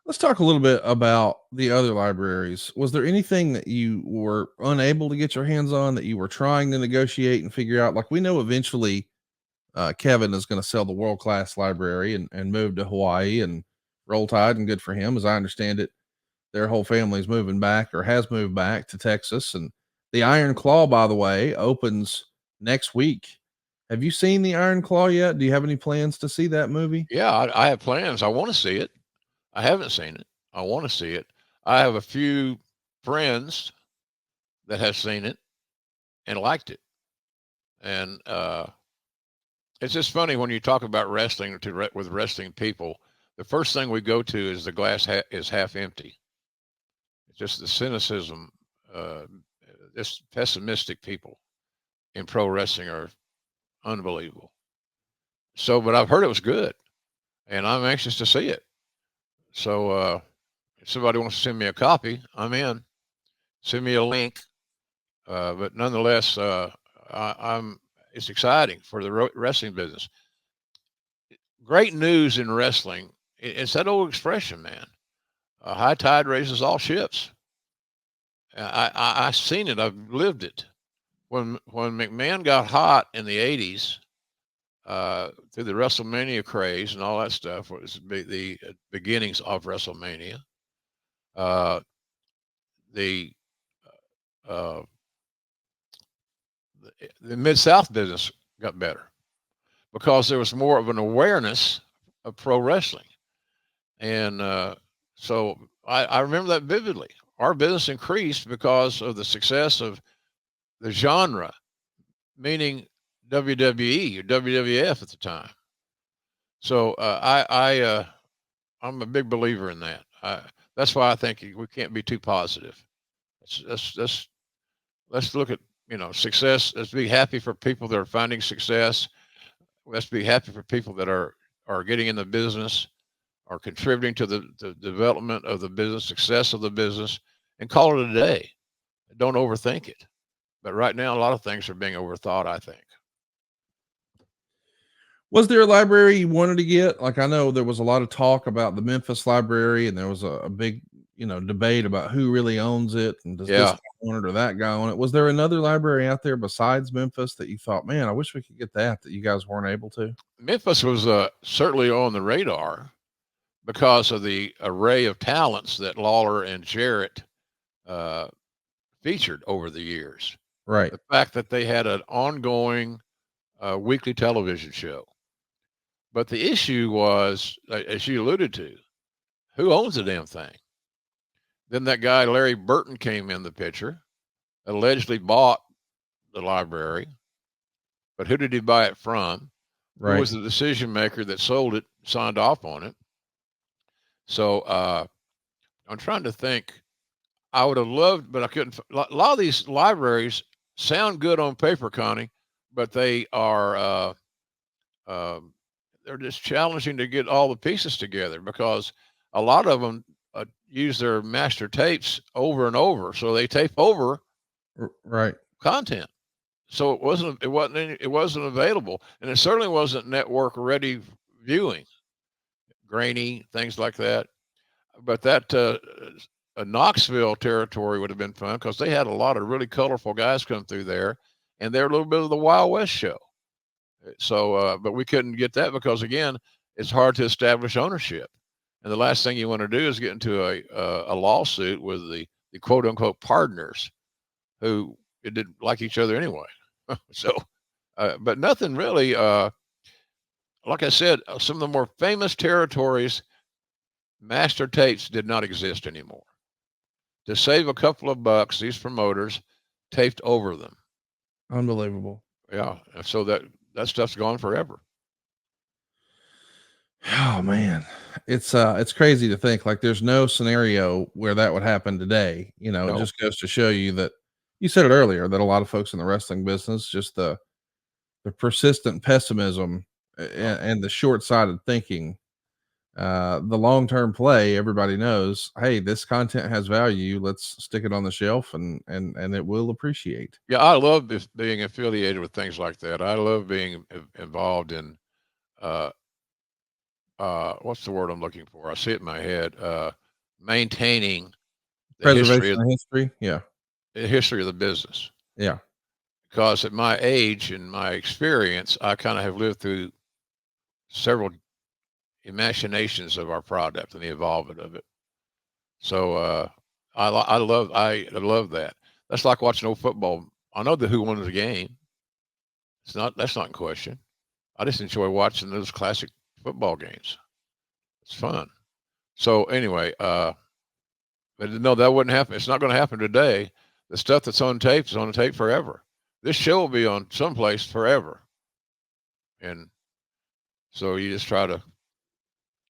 Let's talk a little bit about the other libraries. Was there anything that you were unable to get your hands on that you were trying to negotiate and figure out? Like we know eventually Kevin is going to sell the world class library and move to Hawaii and roll tide and good for him. As I understand it, their whole family's moving back or has moved back to Texas. And the Iron Claw, by the way, opens next week. Have you seen the Iron Claw yet? Do you have any plans to see that movie? Yeah, I have plans. I want to see it. I haven't seen it. I want to see it. I have a few friends that have seen it and liked it. And it's just funny when you talk about wrestling with wrestling people. The first thing we go to is the glass is half empty. It's just the cynicism. Uh, this pessimistic people in pro wrestling are unbelievable. So, but I've heard it was good, and I'm anxious to see it. So, if somebody wants to send me a copy, I'm in. Send me a link. But nonetheless, I'm. It's exciting for the wrestling business. Great news in wrestling. It's that old expression, man. A high tide raises all ships. I've seen it. I've lived it. When McMahon got hot in the '80s, through the WrestleMania craze and all that stuff, was the beginnings of WrestleMania. Uh, the uh, the Mid South business got better because there was more of an awareness of pro wrestling, and so I remember that vividly. Our business increased because of the success of the genre, meaning WWE or WWF at the time. So I'm a big believer in that. That's why I think we can't be too positive. Let's look at success. Let's be happy for people that are finding success. Let's be happy for people that are getting in the business, are contributing to the development of the business, success of the business, and call it a day. Don't overthink it. But right now, a lot of things are being overthought, I think. Was there a library you wanted to get? Like I know there was a lot of talk about the Memphis library, and there was a big, debate about who really owns it and does this Yeah, guy own it or that guy own it. Was there another library out there besides Memphis that you thought, man, I wish we could get that you guys weren't able to? Memphis was certainly on the radar because of the array of talents that Lawler and Jarrett uh, featured over the years. Right. The fact that they had an ongoing weekly television show. But the issue was, as you alluded to, who owns the damn thing? Then that guy, Larry Burton, came in the picture, allegedly bought the library. But who did he buy it from? Who Right. was the decision maker that sold it, signed off on it? So I'm trying to think. I would have loved, but I couldn't. A lot of these libraries sound good on paper, Connie, but they are um, they're just challenging to get all the pieces together because a lot of them use their master tapes over and over, so they tape over Right. content. So it wasn't available, and it certainly wasn't network ready viewing, grainy things like that. But that Knoxville territory would have been fun because they had a lot of really colorful guys come through there, and they're a little bit of the Wild West show. So, but we couldn't get that because again, it's hard to establish ownership, and the last thing you want to do is get into a lawsuit with the quote unquote partners who it didn't like each other anyway. So, but nothing really. Like I said, some of the more famous territories, master tapes did not exist anymore. To save a couple of bucks, these promoters taped over them. Unbelievable. Yeah, so that stuff's gone forever. Oh man. It's crazy to think like there's no scenario where that would happen today. It No, just goes to show you that you said it earlier that a lot of folks in the wrestling business just the persistent pessimism no. and the short-sighted thinking, the long-term play, everybody knows, hey, this content has value, let's stick it on the shelf and it will appreciate. Yeah, I love being affiliated with things like that. I love being involved in uh, what's the word I'm looking for? I see it in my head. Maintaining the Preservation of history. Yeah. history of the business. Yeah. Because at my age and my experience, I kind of have lived through several imaginations of our product and the involvement of it. So I love that. That's like watching old football. I know who won the game. That's not in question. I just enjoy watching those classic football games. It's fun. So anyway, but no, that wouldn't happen. It's not going to happen today. The stuff that's on tape is on tape forever. This show will be on someplace forever, and so you just try to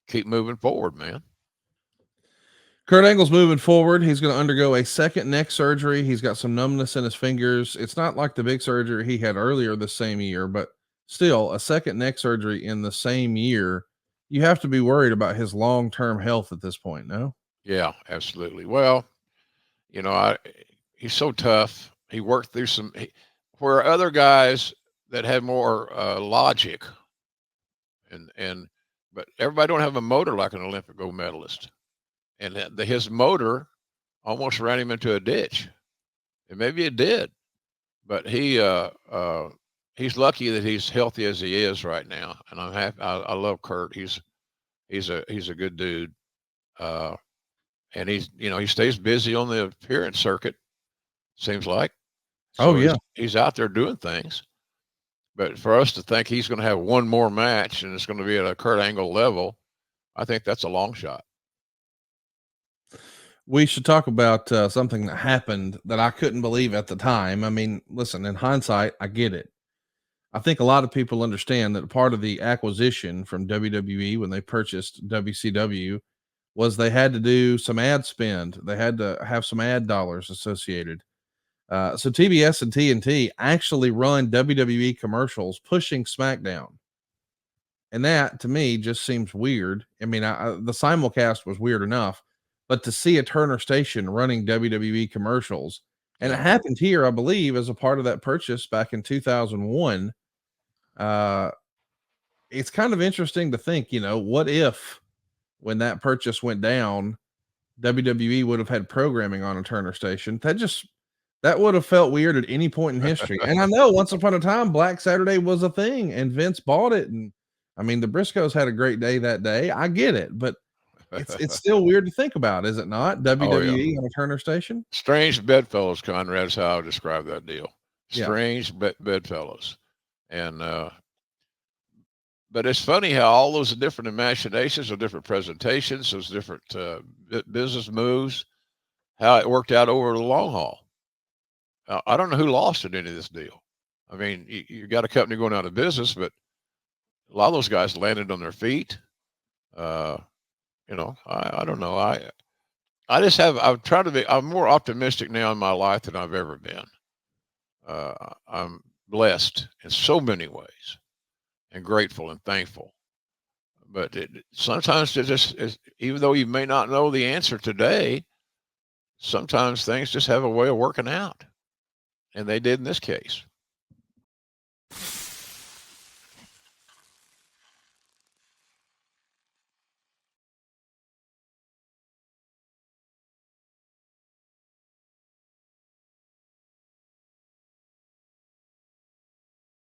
keep moving forward, man. Kurt Angle's moving forward. He's going to undergo a second neck surgery. He's got some numbness in his fingers. It's not like the big surgery he had earlier this same year, but still a second neck surgery in the same year. You have to be worried about his long-term health at this point, no? Yeah, absolutely. Well, you know, he's so tough. He worked through where other guys that had more logic and but everybody don't have a motor like an Olympic gold medalist, and his motor almost ran him into a ditch, and maybe it did, but he's lucky that he's healthy as he is right now, and I'm happy. I love Kurt. He's a good dude, and he stays busy on the appearance circuit. Seems like. Oh So yeah. he's out there doing things. But for us to think he's going to have one more match and it's going to be at a Kurt Angle level, I think that's a long shot. We should talk about something that happened that I couldn't believe at the time. I mean, listen, in hindsight, I get it. I think a lot of people understand that part of the acquisition from WWE when they purchased WCW was they had to do some ad spend. They had to have some ad dollars associated. So TBS and TNT actually run WWE commercials pushing SmackDown. And that to me just seems weird. I mean, the simulcast was weird enough, but to see a Turner station running WWE commercials, and it Yeah. happened here, I believe, as a part of that purchase back in 2001. Uh, it's kind of interesting to think, what if when that purchase went down, WWE would have had programming on a Turner station? That would have felt weird at any point in history. And I know once upon a time, Black Saturday was a thing, and Vince bought it. And I mean, the Briscoes had a great day that day. I get it, but it's still weird to think about, is it not? Oh yeah. WWE on a Turner station. Strange bedfellows, Conrad, is how I would describe that deal. Yeah. Strange bedfellows. And but it's funny how all those different imaginations or different presentations, those different business moves, how it worked out over the long haul. I don't know who lost in any of this deal. I mean, you got a company going out of business, but a lot of those guys landed on their feet. Uh, I don't know. I'm more optimistic now in my life than I've ever been. I'm blessed in so many ways and grateful and thankful. But sometimes even though you may not know the answer today, sometimes things just have a way of working out. And they did in this case.